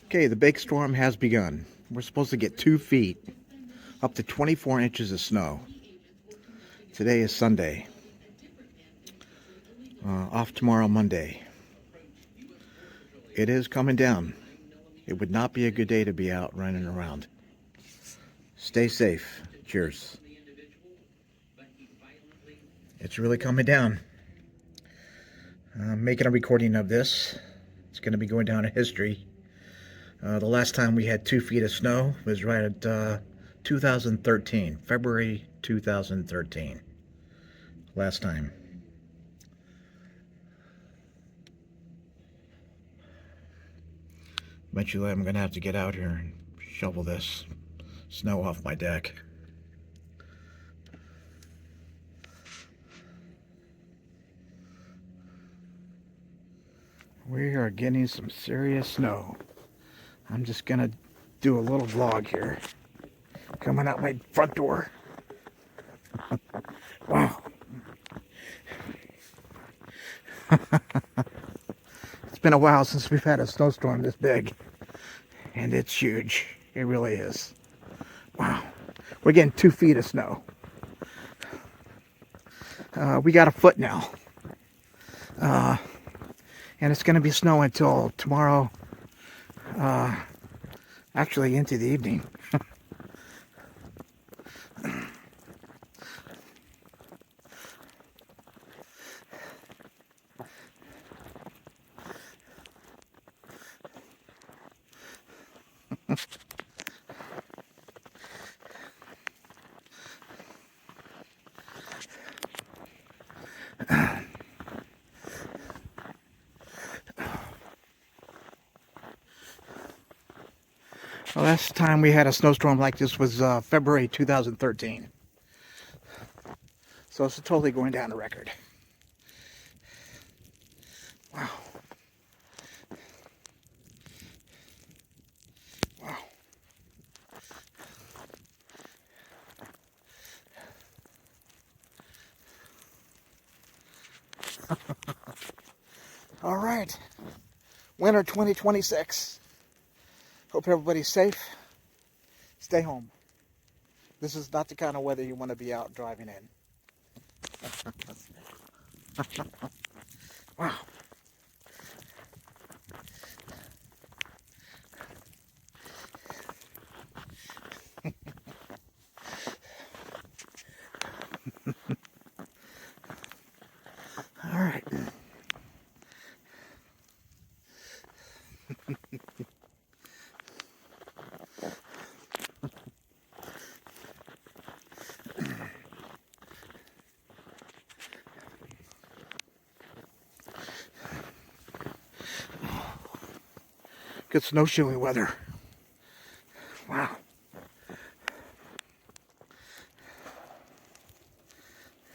Okay, the big storm has begun. We're supposed to get 2 feet, up to 24 inches of snow. Today is Sunday. Off tomorrow, Monday. It is coming down. It would not be a good day to be out running around. Stay safe. Cheers. It's really coming down. I'm making a recording of this. It's going to be going down in history. The last time we had 2 feet of snow was right at 2013, February 2013. Last time. Eventually I'm going to have to get out here and shovel this snow off my deck. We are getting some serious snow. I'm just going to do a little vlog here. Coming out my front door. Wow. It's been a while since we've had a snowstorm this big. And it's huge. It really is. Wow. We're getting 2 feet of snow. We got a foot now. And it's going to be snowing until tomorrow. Actually into the evening. The last time we had a snowstorm like this was February 2013. So it's totally going down the record. Wow. Wow. All right. Winter 2026. Hope everybody's safe. Stay home. This is not the kind of weather you want to be out driving in. Wow. All right. Good snowshoeing weather. Wow.